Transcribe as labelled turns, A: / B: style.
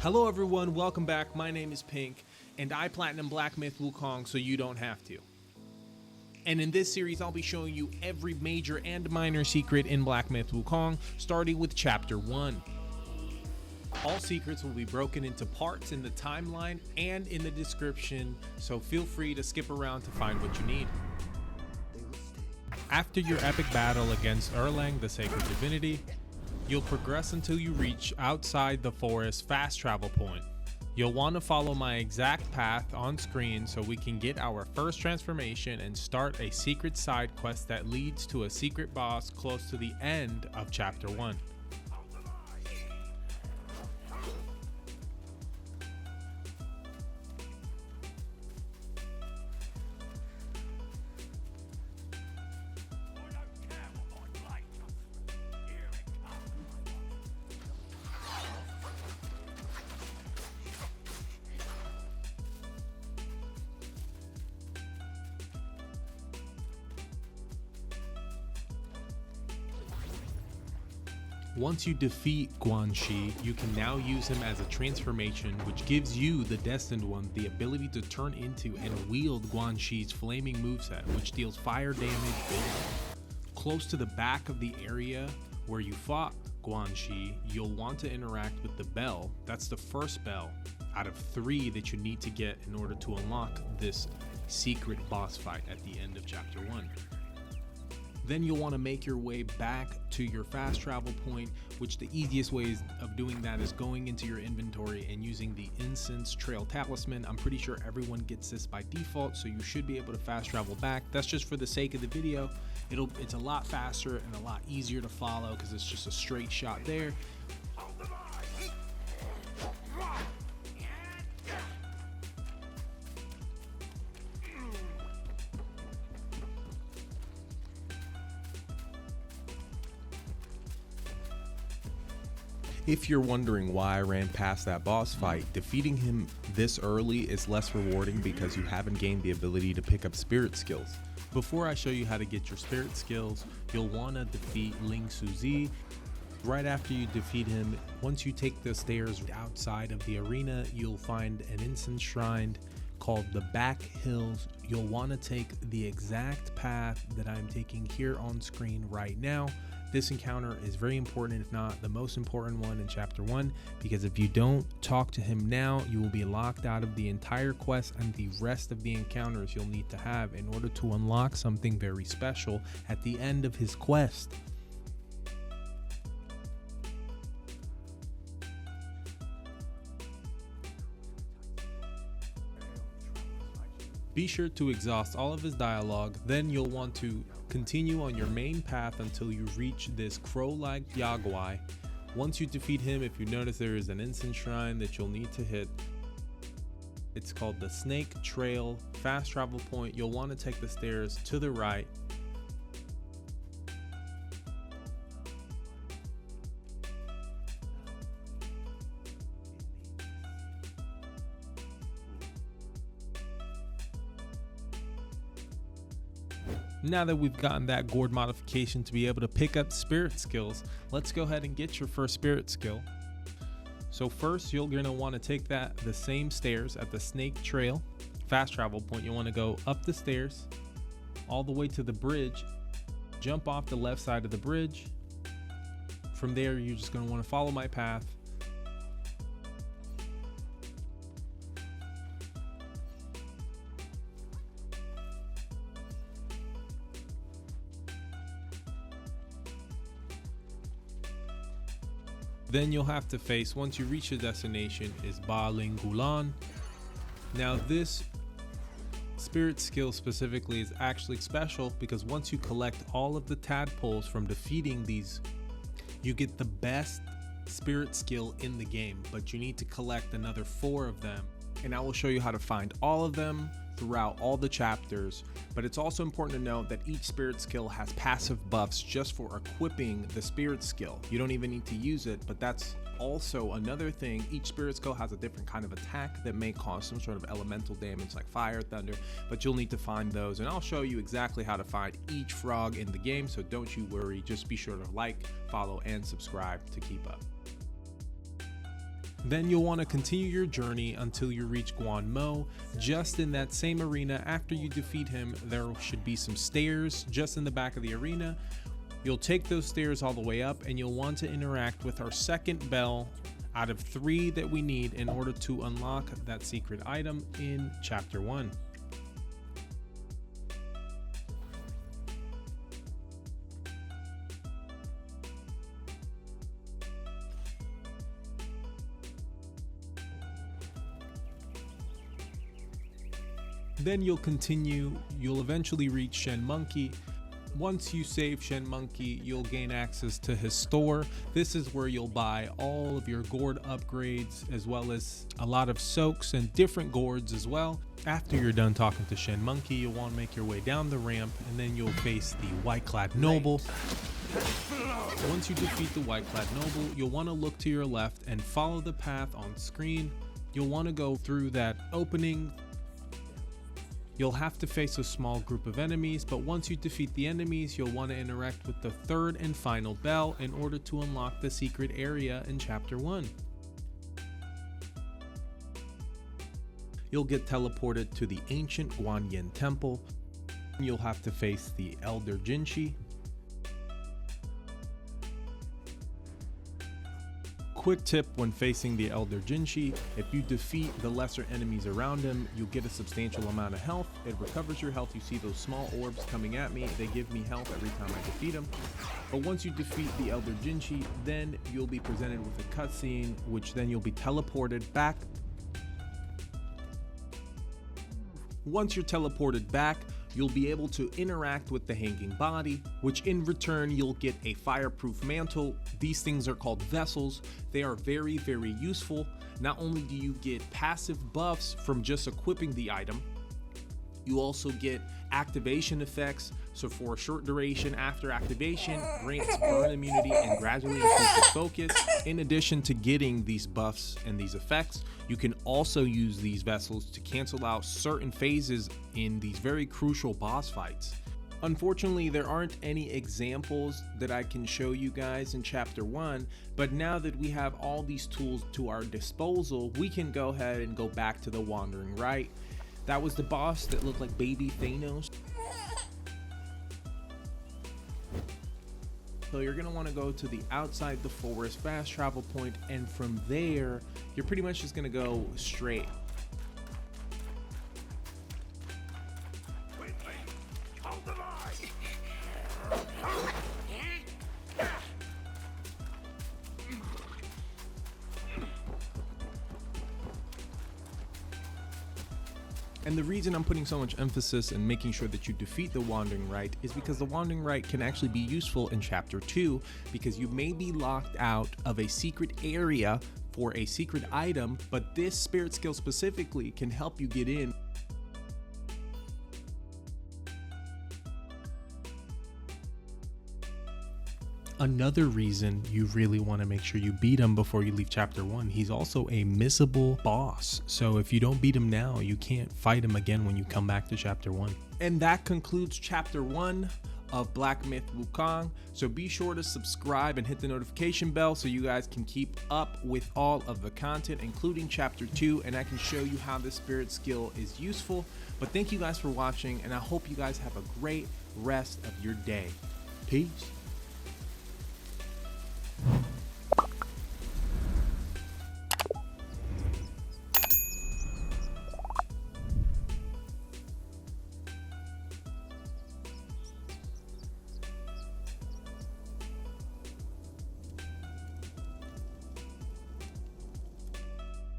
A: Hello everyone, welcome back. My name is Pink, and I Platinum Black Myth Wukong so you don't have to. And in this series, I'll be showing you every major and minor secret in Black Myth Wukong, starting with Chapter 1. All secrets will be broken into parts in the timeline and in the description, so feel free to skip around to find what you need. After your epic battle against Erlang, the Sacred Divinity, you'll progress until you reach outside the forest fast travel point. You'll want to follow my exact path on screen so we can get our first transformation and start a secret side quest that leads to a secret boss close to the end of Chapter 1. Once you defeat Guan Shi, you can now use him as a transformation, which gives you, the Destined One, the ability to turn into and wield Guan Shi's flaming moveset, which deals fire damage building. Close to the back of the area where you fought Guan Shi, you'll want to interact with the bell. That's the first bell out of 3 that you need to get in order to unlock this secret boss fight at the end of Chapter 1. Then you'll want to make your way back to your fast travel point, which the easiest way of doing that is going into your inventory and using the Incense Trail Talisman. I'm pretty sure everyone gets this by default, so you should be able to fast travel back. That's just for the sake of the video. It's a lot faster and a lot easier to follow because it's just a straight shot there. If you're wondering why I ran past that boss fight, defeating him this early is less rewarding because you haven't gained the ability to pick up spirit skills. Before I show you how to get your spirit skills, you'll want to defeat Ling Suzi. Right after you defeat him, once you take the stairs outside of the arena, you'll find an incense shrine called the Back Hills. You'll want to take the exact path that I'm taking here on screen right now. This encounter is very important, if not the most important one in Chapter 1, because if you don't talk to him now, you will be locked out of the entire quest and the rest of the encounters you'll need to have in order to unlock something very special at the end of his quest. Be sure to exhaust all of his dialogue, then you'll want to continue on your main path until you reach this crow-like Yagwai. Once you defeat him, if you notice there is an incense shrine that you'll need to hit. It's called the Snake Trail Fast Travel Point. You'll want to take the stairs to the right. Now that we've gotten that gourd modification to be able to pick up spirit skills, let's go ahead and get your first spirit skill. So first, you're going to want to take the same stairs at the Snake Trail fast travel point. You want to go up the stairs all the way to the bridge, jump off the left side of the bridge. From there, you're just going to want to follow my path. Then you'll have to face, once you reach your destination, is Ba Ling Gulan. Now this spirit skill specifically is actually special because once you collect all of the tadpoles from defeating these, you get the best spirit skill in the game, but you need to collect another 4 of them. And I will show you how to find all of them throughout all the chapters, but it's also important to note that each spirit skill has passive buffs just for equipping the spirit skill. You don't even need to use it, but that's also another thing. Each spirit skill has a different kind of attack that may cause some sort of elemental damage like fire, thunder, but you'll need to find those, and I'll show you exactly how to find each frog in the game, so don't you worry. Just be sure to like, follow, and subscribe to keep up. Then you'll want to continue your journey until you reach Guan Mo. Just in that same arena, after you defeat him, there should be some stairs just in the back of the arena. You'll take those stairs all the way up, and you'll want to interact with our second bell out of 3 that we need in order to unlock that secret item in Chapter 1. Then you'll continue, you'll eventually reach Shen Monkey. Once you save Shen Monkey, you'll gain access to his store. This is where you'll buy all of your gourd upgrades, as well as a lot of soaks and different gourds as well. After you're done talking to Shen Monkey, you'll want to make your way down the ramp, and then you'll face the White-clad Noble. Once you defeat the White-clad Noble, you'll want to look to your left and follow the path on screen. You'll want to go through that opening. You'll have to face a small group of enemies, but once you defeat the enemies, you'll want to interact with the third and final bell in order to unlock the secret area in Chapter 1. You'll get teleported to the ancient Guanyin Temple. You'll have to face the Elder Jinshi. Quick tip when facing the Elder Jinshi: if you defeat the lesser enemies around him, you'll get a substantial amount of health. It recovers your health. You see those small orbs coming at me, they give me health every time I defeat them. But once you defeat the Elder Jinshi, then you'll be presented with a cutscene, which then you'll be teleported back. Once you're teleported back, you'll be able to interact with the hanging body, which in return you'll get a fireproof mantle. These things are called vessels. They are very, very useful. Not only do you get passive buffs from just equipping the item, you also get activation effects. So for a short duration after activation, grants burn immunity and gradually increases focus. In addition to getting these buffs and these effects, you can also use these vessels to cancel out certain phases in these very crucial boss fights. Unfortunately, there aren't any examples that I can show you guys in Chapter 1, but now that we have all these tools to our disposal, we can go ahead and go back to the Wandering Right. That was the boss that looked like baby Thanos. So you're gonna wanna go to the outside the forest fast travel point, and from there, you're pretty much just gonna go straight. And the reason I'm putting so much emphasis in making sure that you defeat the Wandering Right is because the Wandering Right can actually be useful in Chapter 2, because you may be locked out of a secret area for a secret item, but this spirit skill specifically can help you get in. Another reason you really want to make sure you beat him before you leave Chapter 1, he's also a missable boss. So if you don't beat him now, you can't fight him again when you come back to Chapter 1. And that concludes Chapter 1 of Black Myth Wukong. So be sure to subscribe and hit the notification bell so you guys can keep up with all of the content, including Chapter 2, and I can show you how this spirit skill is useful. But thank you guys for watching, and I hope you guys have a great rest of your day. Peace.